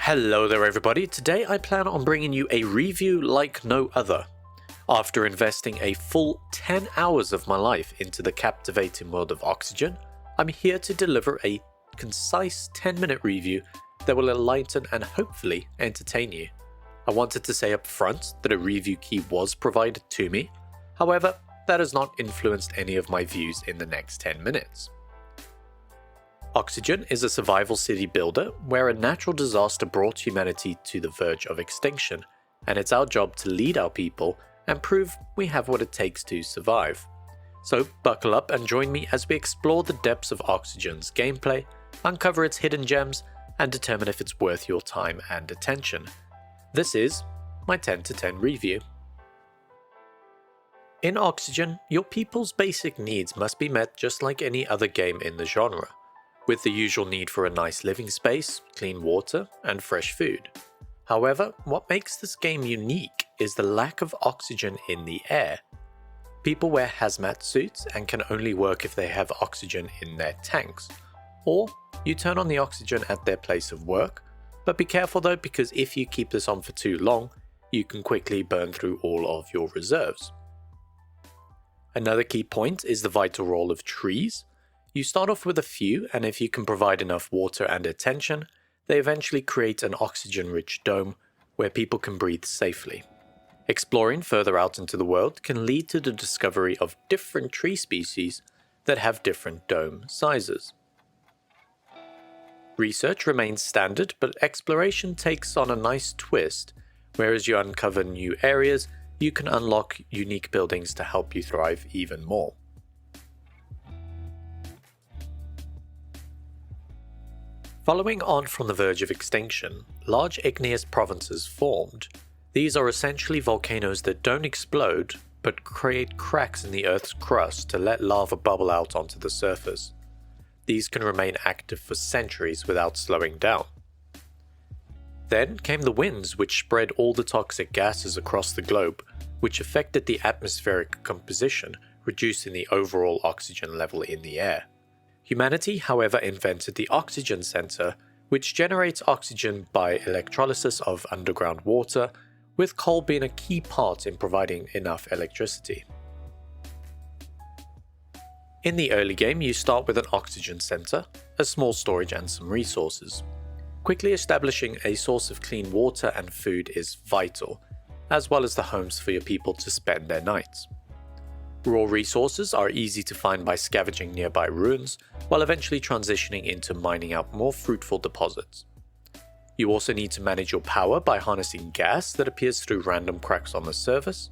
Hello there everybody, today I plan on bringing you a review like no other. After investing a full 10 hours of my life into the captivating world of Oxygen, I'm here to deliver a concise 10-minute review that will enlighten and hopefully entertain you. I wanted to say up front that a review key was provided to me, however, that has not influenced any of my views in the next 10 minutes. Oxygen is a survival city builder where a natural disaster brought humanity to the verge of extinction, and it's our job to lead our people and prove we have what it takes to survive. So buckle up and join me as we explore the depths of Oxygen's gameplay, uncover its hidden gems, and determine if it's worth your time and attention. This is my 10 to 10 review. In Oxygen, your people's basic needs must be met just like any other game in the genre, with the usual need for a nice living space, clean water, and fresh food. However, what makes this game unique is the lack of oxygen in the air. People wear hazmat suits and can only work if they have oxygen in their tanks, or you turn on the oxygen at their place of work, but be careful though, because if you keep this on for too long, you can quickly burn through all of your reserves. Another key point is the vital role of trees. You start off with a few, and if you can provide enough water and attention, they eventually create an oxygen-rich dome where people can breathe safely. Exploring further out into the world can lead to the discovery of different tree species that have different dome sizes. Research remains standard, but exploration takes on a nice twist, where as you uncover new areas, you can unlock unique buildings to help you thrive even more. Following on from the verge of extinction, large igneous provinces formed. These are essentially volcanoes that don't explode, but create cracks in the Earth's crust to let lava bubble out onto the surface. These can remain active for centuries without slowing down. Then came the winds, which spread all the toxic gases across the globe, which affected the atmospheric composition, reducing the overall oxygen level in the air. Humanity, however, invented the oxygen center, which generates oxygen by electrolysis of underground water, with coal being a key part in providing enough electricity. In the early game, you start with an oxygen center, a small storage and some resources. Quickly establishing a source of clean water and food is vital, as well as the homes for your people to spend their nights. Raw resources are easy to find by scavenging nearby ruins, while eventually transitioning into mining out more fruitful deposits. You also need to manage your power by harnessing gas that appears through random cracks on the surface.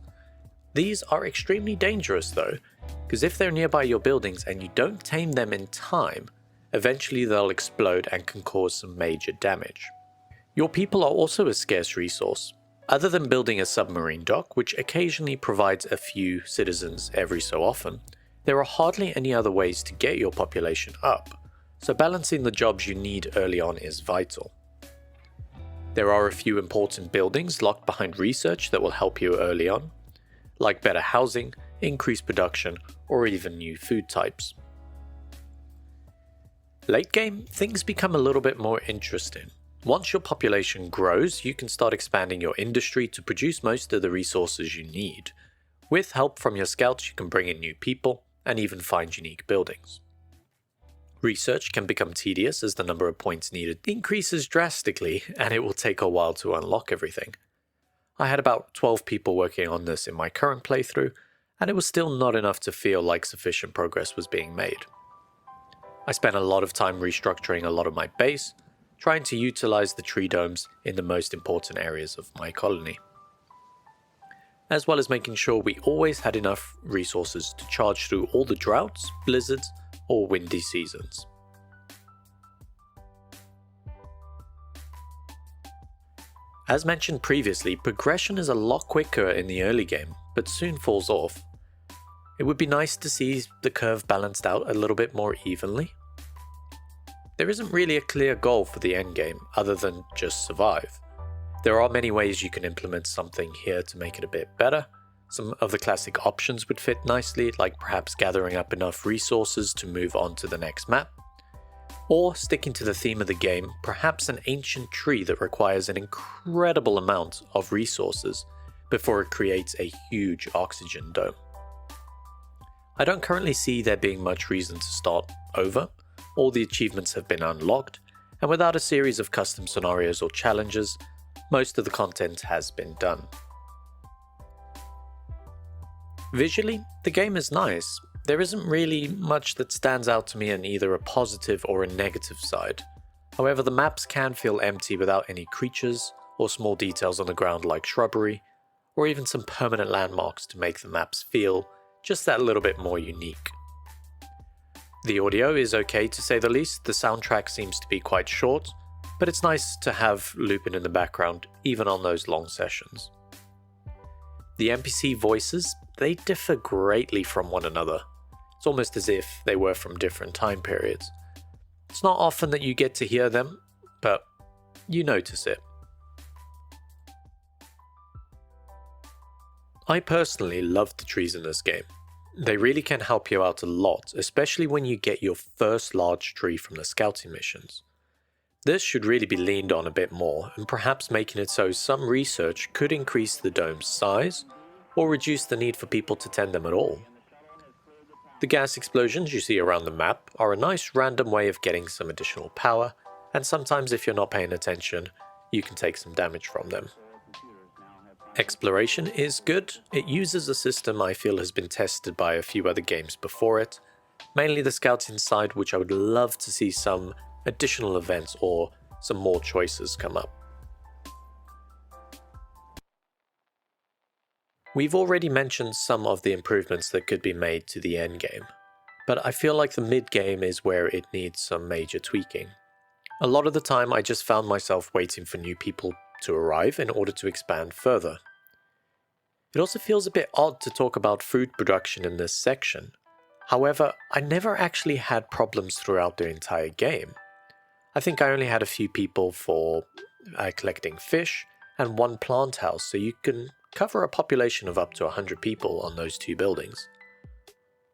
These are extremely dangerous though, because if they're nearby your buildings and you don't tame them in time, eventually they'll explode and can cause some major damage. Your people are also a scarce resource. Other than building a submarine dock, which occasionally provides a few citizens every so often, there are hardly any other ways to get your population up, so balancing the jobs you need early on is vital. There are a few important buildings locked behind research that will help you early on, like better housing, increased production, or even new food types. Late game, things become a little bit more interesting. Once your population grows, you can start expanding your industry to produce most of the resources you need. With help from your scouts, you can bring in new people and even find unique buildings. Research can become tedious as the number of points needed increases drastically, and it will take a while to unlock everything. I had about 12 people working on this in my current playthrough, and it was still not enough to feel like sufficient progress was being made. I spent a lot of time restructuring a lot of my base, trying to utilize the tree domes in the most important areas of my colony, as well as making sure we always had enough resources to charge through all the droughts, blizzards, or windy seasons. As mentioned previously, progression is a lot quicker in the early game, but soon falls off. It would be nice to see the curve balanced out a little bit more evenly. There isn't really a clear goal for the endgame other than just survive. There are many ways you can implement something here to make it a bit better. Some of the classic options would fit nicely, like perhaps gathering up enough resources to move on to the next map. Or, sticking to the theme of the game, perhaps an ancient tree that requires an incredible amount of resources before it creates a huge oxygen dome. I don't currently see there being much reason to start over. All the achievements have been unlocked, and without a series of custom scenarios or challenges, most of the content has been done. Visually, the game is nice. There isn't really much that stands out to me on either a positive or a negative side. However, the maps can feel empty without any creatures or small details on the ground like shrubbery, or even some permanent landmarks to make the maps feel just that little bit more unique. The audio is okay to say the least. The soundtrack seems to be quite short, but it's nice to have looping in the background even on those long sessions. The NPC voices, they differ greatly from one another. It's almost as if they were from different time periods. It's not often that you get to hear them, but you notice it. I personally love the trees in this game. They really can help you out a lot, especially when you get your first large tree from the scouting missions. This should really be leaned on a bit more, and perhaps making it so some research could increase the dome's size, or reduce the need for people to tend them at all. The gas explosions you see around the map are a nice random way of getting some additional power, and sometimes if you're not paying attention, you can take some damage from them. Exploration is good. It uses a system I feel has been tested by a few other games before it, mainly the scouting side, which I would love to see some additional events or some more choices come up. We've already mentioned some of the improvements that could be made to the endgame, but I feel like the mid-game is where it needs some major tweaking. A lot of the time I just found myself waiting for new people to arrive in order to expand further. It also feels a bit odd to talk about food production in this section. However, I never actually had problems throughout the entire game. I think I only had a few people for collecting fish and one plant house, so you can cover a population of up to 100 people on those two buildings.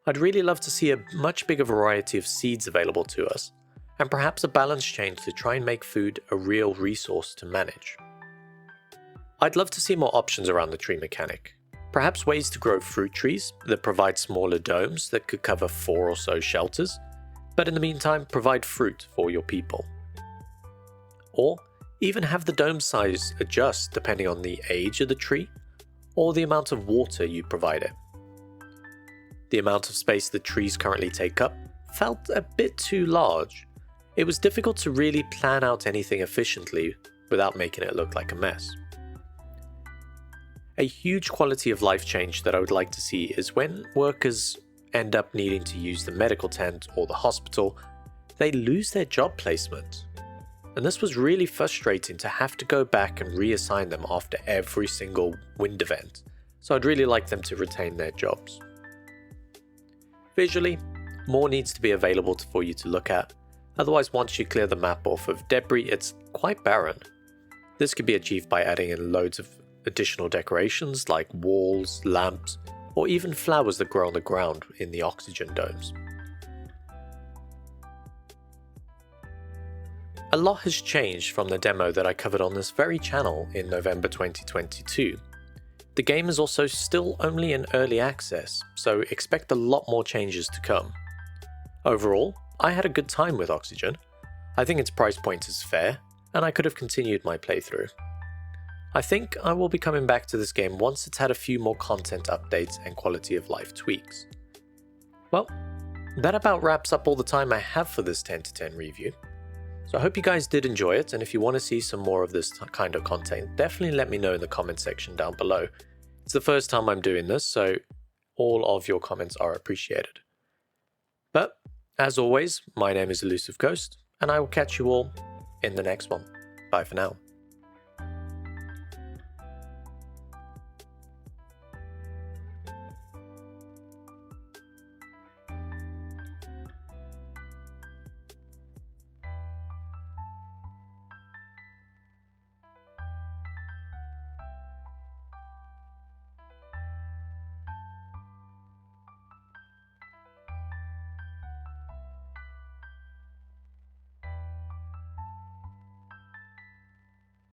I'd really love to see a much bigger variety of seeds available to us, and perhaps a balance change to try and make food a real resource to manage. I'd love to see more options around the tree mechanic. Perhaps ways to grow fruit trees that provide smaller domes that could cover 4 or so shelters, but in the meantime provide fruit for your people. Or even have the dome size adjust depending on the age of the tree or the amount of water you provide it. The amount of space the trees currently take up felt a bit too large. It was difficult to really plan out anything efficiently without making it look like a mess. A huge quality of life change that I would like to see is when workers end up needing to use the medical tent or the hospital, they lose their job placement. And this was really frustrating to have to go back and reassign them after every single wind event, so I'd really like them to retain their jobs. Visually, more needs to be available for you to look at, otherwise once you clear the map off of debris it's quite barren. This could be achieved by adding in loads of additional decorations like walls, lamps, or even flowers that grow on the ground in the oxygen domes. A lot has changed from the demo that I covered on this very channel in November 2022. The game is also still only in early access, so expect a lot more changes to come. Overall, I had a good time with Oxygen. I think its price point is fair, and I could have continued my playthrough. I think I will be coming back to this game once it's had a few more content updates and quality of life tweaks. Well, that about wraps up all the time I have for this 10 to 10 review. So I hope you guys did enjoy it, and if you want to see some more of this kind of content, definitely let me know in the comment section down below. It's the first time I'm doing this, so all of your comments are appreciated. But, as always, my name is ElusiveGhost, and I will catch you all in the next one. Bye for now.